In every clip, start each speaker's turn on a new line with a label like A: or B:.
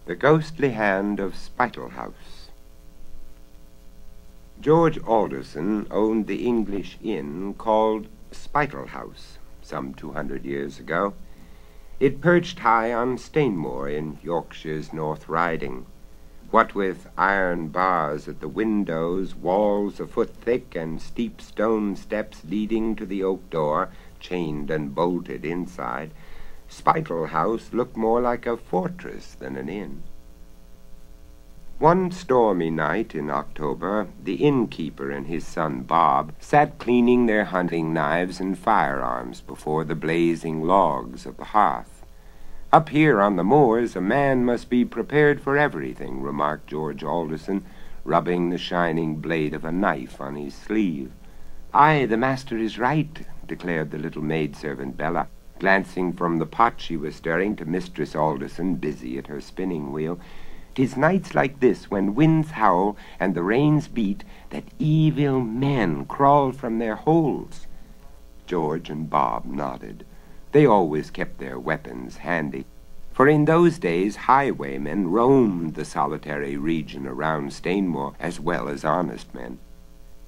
A: The Ghostly Hand of Spital House. George Alderson owned the English inn called Spital House some 200 years ago. It perched high on Stainmoor in Yorkshire's North Riding. What with iron bars at the windows, walls a foot thick, and steep stone steps leading to the oak door, chained and bolted inside, Spital House looked more like a fortress than an inn. One stormy night in October, the innkeeper and his son Bob sat cleaning their hunting knives and firearms before the blazing logs of the hearth. "Up here on the moors, a man must be prepared for everything," remarked George Alderson, rubbing the shining blade of a knife on his sleeve. "Aye, the master is right," declared the little maidservant Bella, glancing from the pot she was stirring to Mistress Alderson, busy at her spinning wheel. "'Tis nights like this, when winds howl and the rains beat, that evil men crawl from their holes." George and Bob nodded. They always kept their weapons handy, for in those days highwaymen roamed the solitary region around Stainmoor as well as honest men.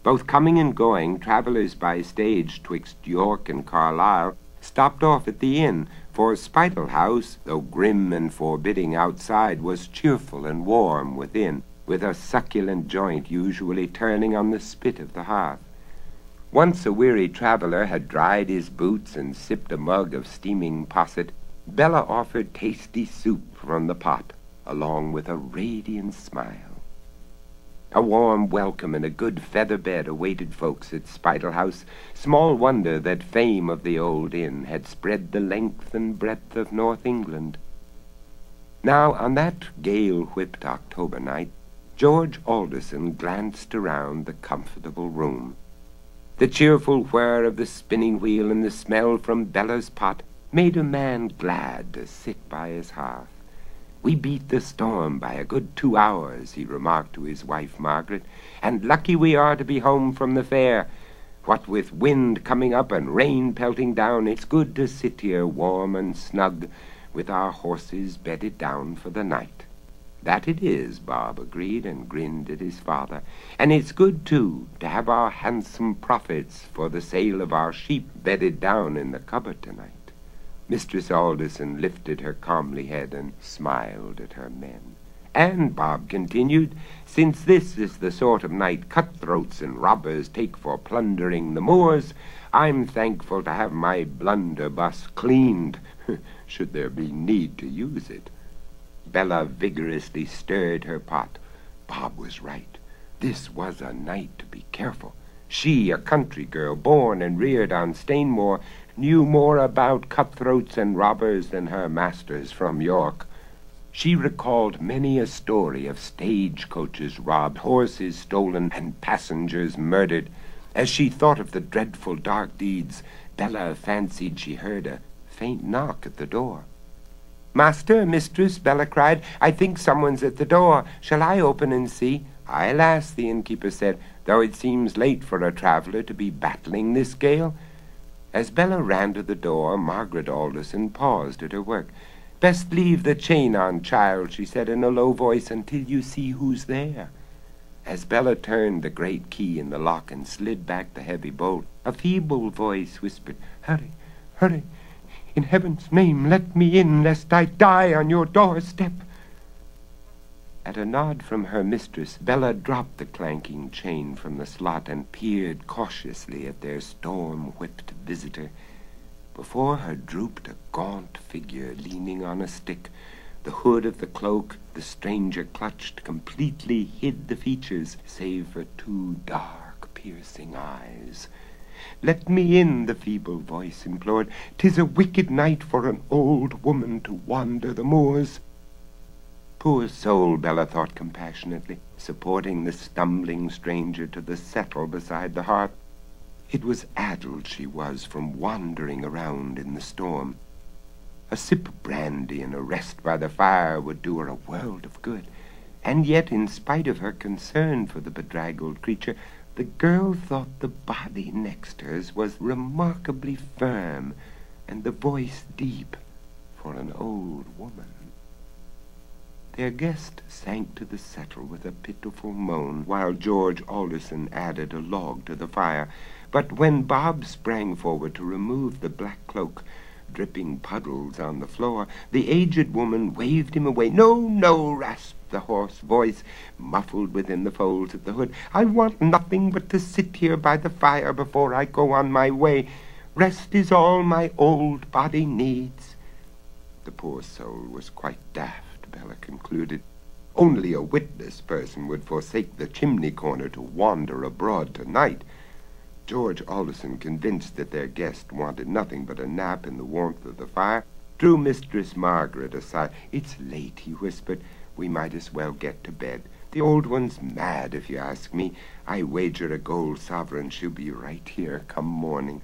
A: Both coming and going, travellers by stage twixt York and Carlisle stopped off at the inn, for Spital House, though grim and forbidding outside, was cheerful and warm within, with a succulent joint usually turning on the spit of the hearth. Once a weary traveller had dried his boots and sipped a mug of steaming posset, Bella offered tasty soup from the pot, along with a radiant smile. A warm welcome and a good feather bed awaited folks at Spital House. Small wonder that fame of the old inn had spread the length and breadth of North England. Now, on that gale-whipped October night, George Alderson glanced around the comfortable room. The cheerful whir of the spinning wheel and the smell from Bella's pot made a man glad to sit by his hearth. "We beat the storm by a good 2 hours," he remarked to his wife Margaret, "and lucky we are to be home from the fair. What with wind coming up and rain pelting down, it's good to sit here warm and snug, with our horses bedded down for the night." "That it is," Bob agreed, and grinned at his father. "And it's good, too, to have our handsome profits for the sale of our sheep bedded down in the cupboard tonight." Mistress Alderson lifted her comely head and smiled at her men. "And," Bob continued, "since this is the sort of night cutthroats and robbers take for plundering the moors, I'm thankful to have my blunderbuss cleaned, should there be need to use it." Bella vigorously stirred her pot. Bob was right. This was a night to be careful. She, a country girl, born and reared on Stainmoor, knew more about cutthroats and robbers than her masters from York. She recalled many a story of stage-coaches robbed, horses stolen, and passengers murdered. As she thought of the dreadful dark deeds, Bella fancied she heard a faint knock at the door. "Master, mistress," Bella cried, "I think someone's at the door. Shall I open and see?" "Aye, lass," the innkeeper said, "though it seems late for a traveller to be battling this gale." As Bella ran to the door, Margaret Alderson paused at her work. "Best leave the chain on, child," she said in a low voice, "until you see who's there." As Bella turned the great key in the lock and slid back the heavy bolt, a feeble voice whispered, "Hurry, hurry! In heaven's name, let me in, lest I die on your doorstep." At a nod from her mistress, Bella dropped the clanking chain from the slot and peered cautiously at their storm-whipped visitor. Before her drooped a gaunt figure leaning on a stick. The hood of the cloak the stranger clutched completely hid the features, save for 2 dark, piercing eyes. "Let me in," the feeble voice implored. "'Tis a wicked night for an old woman to wander the moors." Poor soul, Bella thought compassionately, supporting the stumbling stranger to the settle beside the hearth. It was addled she was from wandering around in the storm. A sip of brandy and a rest by the fire would do her a world of good. And yet, in spite of her concern for the bedraggled creature, the girl thought the body next hers was remarkably firm, and the voice deep for an old woman. Their guest sank to the settle with a pitiful moan, while George Alderson added a log to the fire. But when Bob sprang forward to remove the black cloak, dripping puddles on the floor, the aged woman waved him away. "No, no," rasped the hoarse voice, muffled within the folds of the hood. "I want nothing but to sit here by the fire before I go on my way. Rest is all my old body needs." The poor soul was quite daft, Bella concluded. Only a witless person would forsake the chimney corner to wander abroad tonight. George Alderson, convinced that their guest wanted nothing but a nap in the warmth of the fire, drew Mistress Margaret aside. "It's late," he whispered. "We might as well get to bed. The old one's mad, if you ask me. I wager a gold sovereign she'll be right here come morning."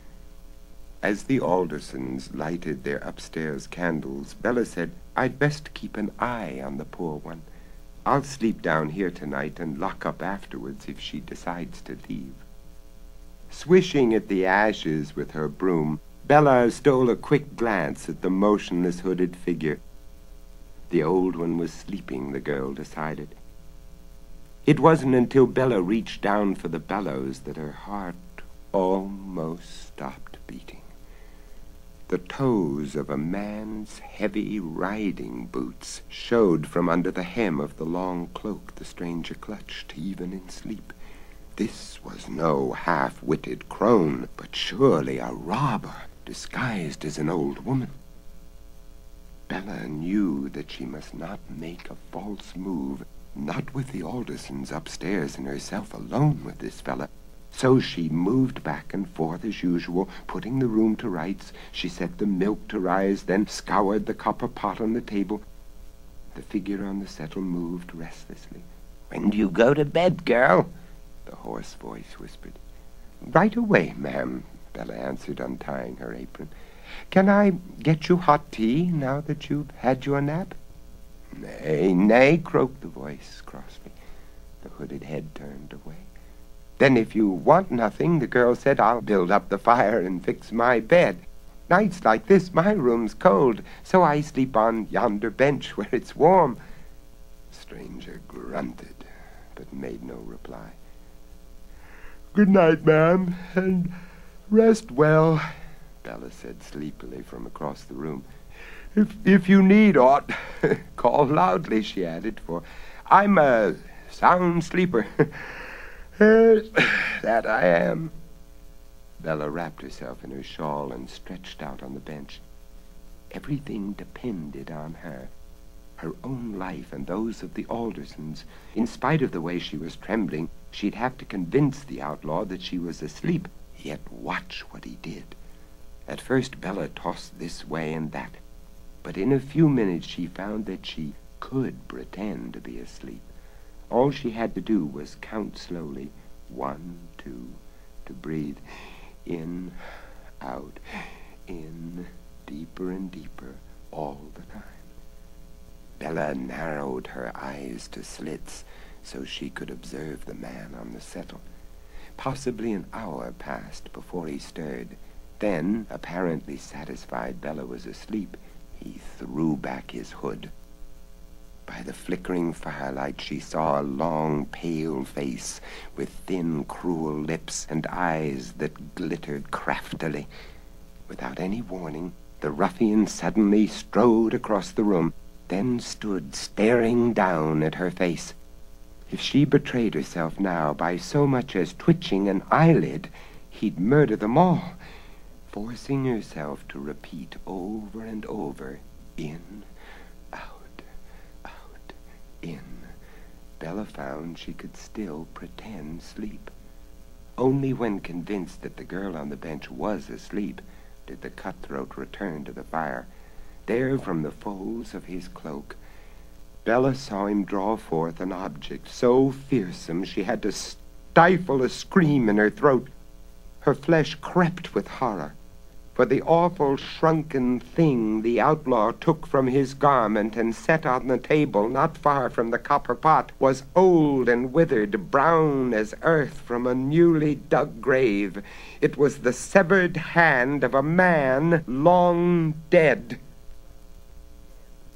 A: As the Aldersons lighted their upstairs candles, Bella said, "I'd best keep an eye on the poor one. I'll sleep down here tonight and lock up afterwards if she decides to leave." Swishing at the ashes with her broom, Bella stole a quick glance at the motionless hooded figure. The old one was sleeping, the girl decided. It wasn't until Bella reached down for the bellows that her heart almost stopped beating. The toes of a man's heavy riding boots showed from under the hem of the long cloak the stranger clutched, even in sleep. This was no half-witted crone, but surely a robber disguised as an old woman. Bella knew that she must not make a false move, not with the Aldersons upstairs and herself alone with this fella. So she moved back and forth as usual, putting the room to rights. She set the milk to rise, then scoured the copper pot on the table. The figure on the settle moved restlessly. "When do you go to bed, girl?" the hoarse voice whispered. "Right away, ma'am," Bella answered, untying her apron. "Can I get you hot tea now that you've had your nap?" "Nay, nay," croaked the voice crossly. The hooded head turned away. "Then if you want nothing," the girl said, "I'll build up the fire and fix my bed. Nights like this, my room's cold, so I sleep on yonder bench where it's warm." The stranger grunted, but made no reply. "Good night, ma'am, and rest well," Bella said sleepily from across the room. If you need aught, call loudly," she added, "for I'm a sound sleeper. That I am." Bella wrapped herself in her shawl and stretched out on the bench. Everything depended on her. Her own life and those of the Aldersons. In spite of the way she was trembling, she'd have to convince the outlaw that she was asleep, yet watch what he did. At first Bella tossed this way and that, but in a few minutes she found that she could pretend to be asleep. All she had to do was count slowly, 1, 2, to breathe in, out, in, deeper and deeper, all the time. Bella narrowed her eyes to slits so she could observe the man on the settle. Possibly an hour passed before he stirred. Then, apparently satisfied Bella was asleep, he threw back his hood. By the flickering firelight she saw a long, pale face with thin, cruel lips and eyes that glittered craftily. Without any warning, the ruffian suddenly strode across the room, then stood staring down at her face. If she betrayed herself now by so much as twitching an eyelid, he'd murder them all, forcing herself to repeat over and over, in, out, out, in. Bella found she could still pretend sleep. Only when convinced that the girl on the bench was asleep did the cutthroat return to the fire. There, from the folds of his cloak, Bella saw him draw forth an object so fearsome she had to stifle a scream in her throat. Her flesh crept with horror, for the awful shrunken thing the outlaw took from his garment and set on the table not far from the copper pot was old and withered, brown as earth from a newly dug grave. It was the severed hand of a man long dead.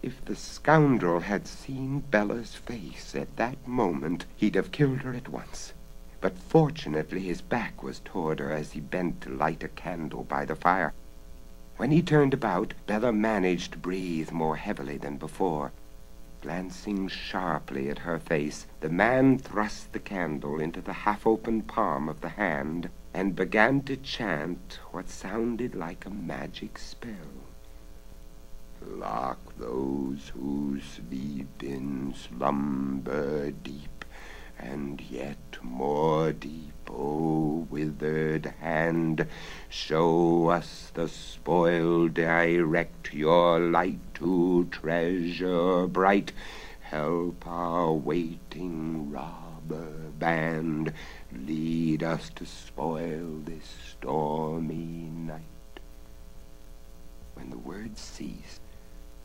A: If the scoundrel had seen Bella's face at that moment, he'd have killed her at once. But fortunately his back was toward her as he bent to light a candle by the fire. When he turned about, Bella managed to breathe more heavily than before. Glancing sharply at her face, the man thrust the candle into the half-open palm of the hand and began to chant what sounded like a magic spell. Like those who sleep in slumber deep, and yet more deep, O withered hand, show us the spoil, direct your light to treasure bright, help our waiting robber band, lead us to spoil this stormy night. When the words ceased,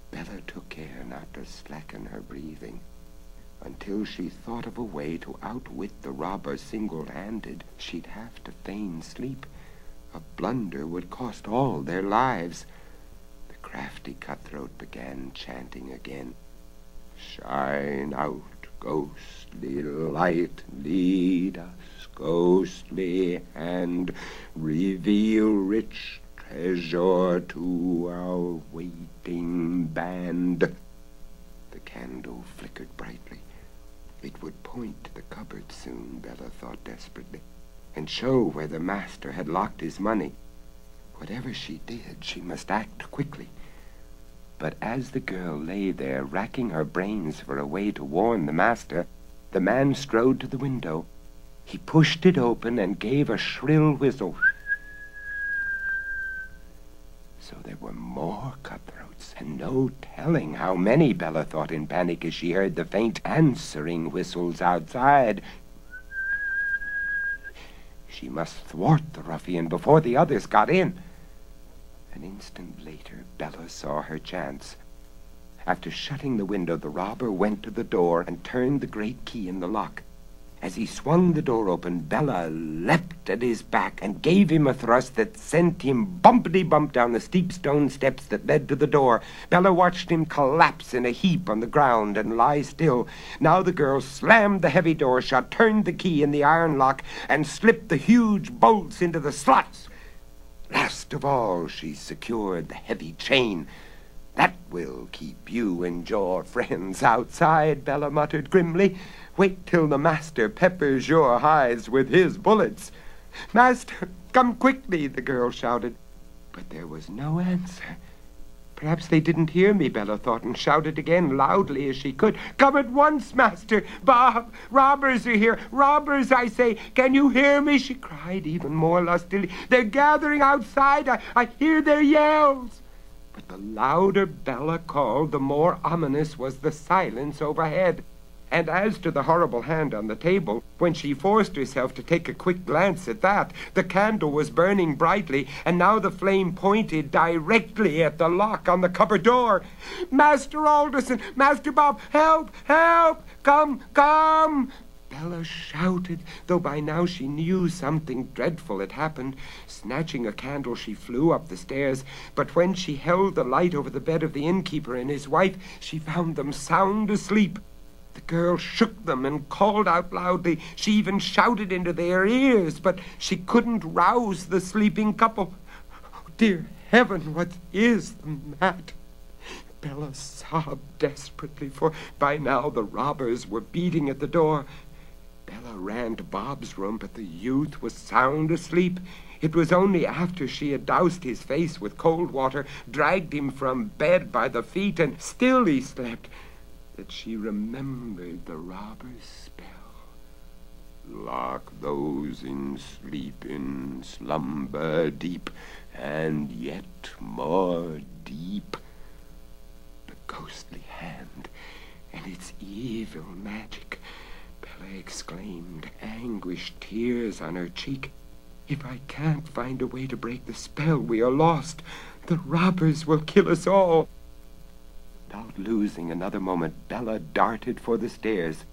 A: Bella took care not to slacken her breathing. Until she thought of a way to outwit the robber single-handed, she'd have to feign sleep. A blunder would cost all their lives. The crafty cutthroat began chanting again. Shine out, ghostly light, lead us, ghostly hand, reveal rich treasure to our waiting band. The candle flickered brightly. It would point to the cupboard soon, Bella thought desperately, and show where the master had locked his money. Whatever she did, she must act quickly. But as the girl lay there, racking her brains for a way to warn the master, the man strode to the window. He pushed it open and gave a shrill whistle. So there were more cutthroats, and no telling how many, Bella thought in panic as she heard the faint answering whistles outside. She must thwart the ruffian before the others got in. An instant later, Bella saw her chance. After shutting the window, the robber went to the door and turned the great key in the lock. As he swung the door open, Bella leapt at his back and gave him a thrust that sent him bumpity-bump down the steep stone steps that led to the door. Bella watched him collapse in a heap on the ground and lie still. Now the girl slammed the heavy door shut, turned the key in the iron lock, and slipped the huge bolts into the slots. Last of all, she secured the heavy chain. That will keep you and your friends outside, Bella muttered grimly. Wait till the master peppers your hides with his bullets. Master, come quickly, the girl shouted. But there was no answer. Perhaps they didn't hear me, Bella thought, and shouted again, loudly as she could. Come at once, master! Bob! Robbers are here! Robbers, I say! Can you hear me? She cried even more lustily. They're gathering outside! I hear their yells! But the louder Bella called, the more ominous was the silence overhead. And as to the horrible hand on the table, when she forced herself to take a quick glance at that, the candle was burning brightly, and now the flame pointed directly at the lock on the cupboard door. Master Alderson! Master Bob! Help! Help! Come! Come! Bella shouted, though by now she knew something dreadful had happened. Snatching a candle, she flew up the stairs, but when she held the light over the bed of the innkeeper and his wife, she found them sound asleep. The girl shook them and called out loudly. She even shouted into their ears, but she couldn't rouse the sleeping couple. Oh, dear heaven, what is the matter? Bella sobbed desperately, for by now the robbers were beating at the door. Bella ran to Bob's room, but the youth was sound asleep. It was only after she had doused his face with cold water, dragged him from bed by the feet, and still he slept, that she remembered the robber's spell. Like those in sleep in slumber deep, and yet more deep. The ghostly hand and its evil magic. Bella exclaimed, anguished tears on her cheek. If I can't find a way to break the spell, we are lost. The robbers will kill us all. Without losing another moment, Bella darted for the stairs.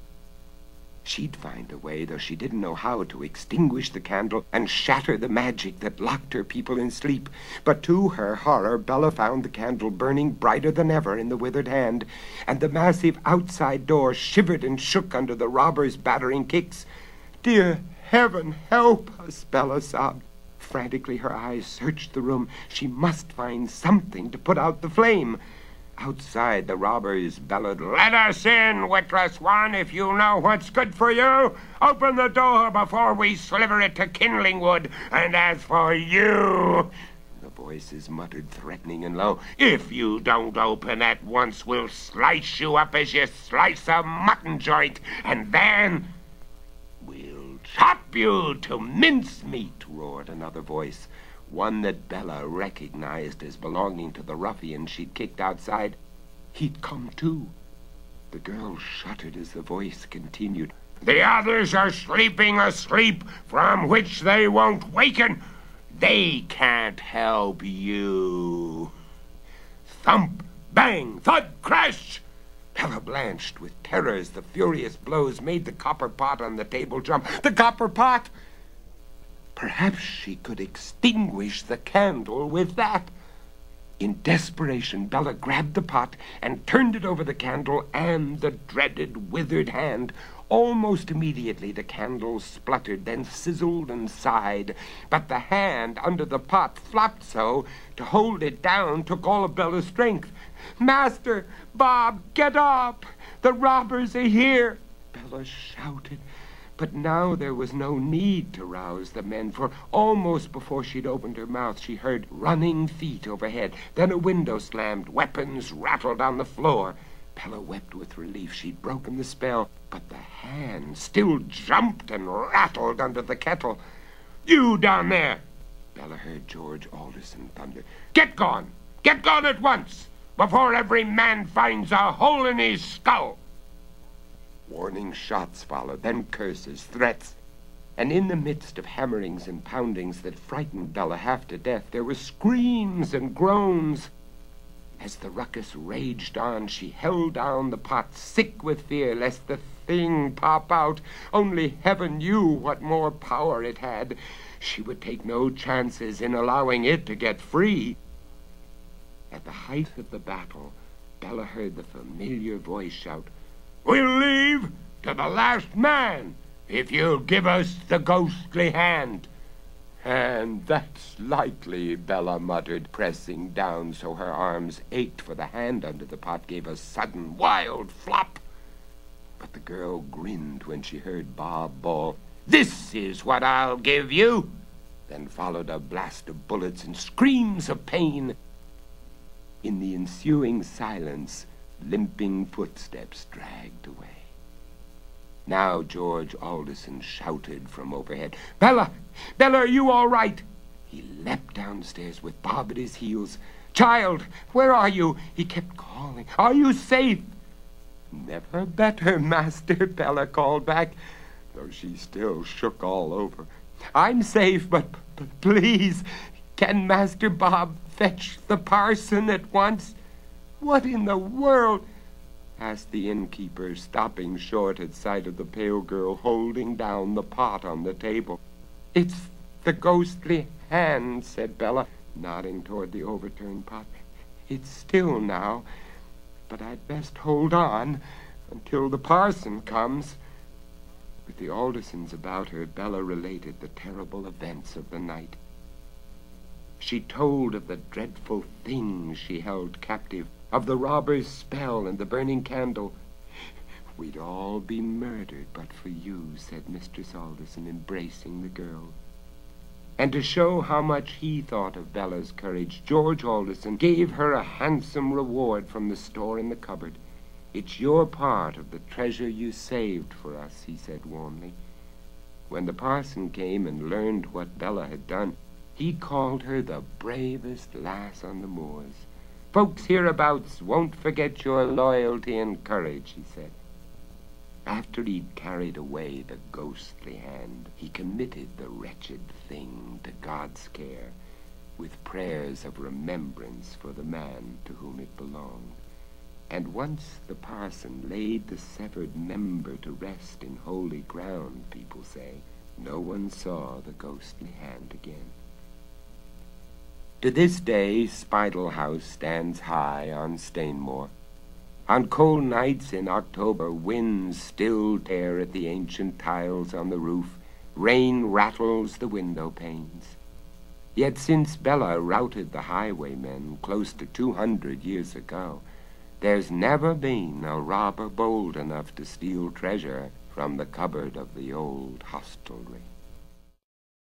A: She'd find a way, though she didn't know how, to extinguish the candle and shatter the magic that locked her people in sleep. But to her horror, Bella found the candle burning brighter than ever in the withered hand, and the massive outside door shivered and shook under the robbers' battering kicks. "Dear heaven, help us!" Bella sobbed. Frantically, her eyes searched the room. She must find something to put out the flame. Outside, the robbers bellowed, "Let us in, witless one, if you know what's good for you. Open the door before we sliver it to kindling wood. And as for you," the voices muttered, threatening and low, "if you don't open at once, we'll slice you up as you slice a mutton joint, and then we'll chop you to mincemeat," roared another voice, one that Bella recognized as belonging to the ruffian she'd kicked outside. He'd come too. The girl shuddered as the voice continued, "The others are sleeping a sleep from which they won't waken. They can't help you." Thump, bang, thud, crash! Bella blanched with terror as the furious blows made the copper pot on the table jump. The copper pot! Perhaps she could extinguish the candle with that. In desperation, Bella grabbed the pot and turned it over the candle and the dreaded withered hand. Almost immediately the candle spluttered, then sizzled and sighed. But the hand under the pot flopped so, to hold it down took all of Bella's strength. "Master, Bob, get up! The robbers are here!" Bella shouted. But now there was no need to rouse the men, for almost before she'd opened her mouth, she heard running feet overhead. Then a window slammed, weapons rattled on the floor. Bella wept with relief. She'd broken the spell, but the hand still jumped and rattled under the kettle. "You down there!" Bella heard George Alderson thunder. Get gone at once, before every man finds a hole in his skull!" Warning shots followed, then curses, threats, and in the midst of hammerings and poundings that frightened Bella half to death, there were screams and groans. As the ruckus raged on, she held down the pot, sick with fear lest the thing pop out. Only heaven knew what more power it had. She would take no chances in allowing it to get free. At the height of the battle, Bella heard the familiar voice shout, "We'll leave to the last man if you'll give us the ghostly hand." "And that's likely," Bella muttered, pressing down so her arms ached, for the hand under the pot gave a sudden wild flop. But the girl grinned when she heard Bob bawl, "This is what I'll give you!" Then followed a blast of bullets and screams of pain. In the ensuing silence, limping footsteps dragged away. Now George Alderson shouted from overhead, "Bella! Bella, are you all right?" He leapt downstairs with Bob at his heels. "Child, where are you?" He kept calling. "Are you safe?" "Never better, master," Bella called back, though she still shook all over. "I'm safe, but please, can Master Bob fetch the parson at once?" "What in the world?" asked the innkeeper, stopping short at sight of the pale girl holding down the pot on the table. "It's the ghostly hand," said Bella, nodding toward the overturned pot. "It's still now, but I'd best hold on until the parson comes." With the Aldersons about her, Bella related the terrible events of the night. She told of the dreadful things she held captive, of the robber's spell and the burning candle. "We'd all be murdered but for you," said Mistress Alderson, embracing the girl. And to show how much he thought of Bella's courage, George Alderson gave her a handsome reward from the store in the cupboard. "It's your part of the treasure you saved for us," he said warmly. When the parson came and learned what Bella had done, he called her the bravest lass on the moors. "Folks hereabouts won't forget your loyalty and courage," he said. After he'd carried away the ghostly hand, he committed the wretched thing to God's care, with prayers of remembrance for the man to whom it belonged. And once the parson laid the severed member to rest in holy ground, people say, no one saw the ghostly hand again. To this day, Spital House stands high on Stainmore. On cold nights in October, winds still tear at the ancient tiles on the roof, rain rattles the window panes. Yet since Bella routed the highwaymen close to 200 years ago, there's never been a robber bold enough to steal treasure from the cupboard of the old hostelry.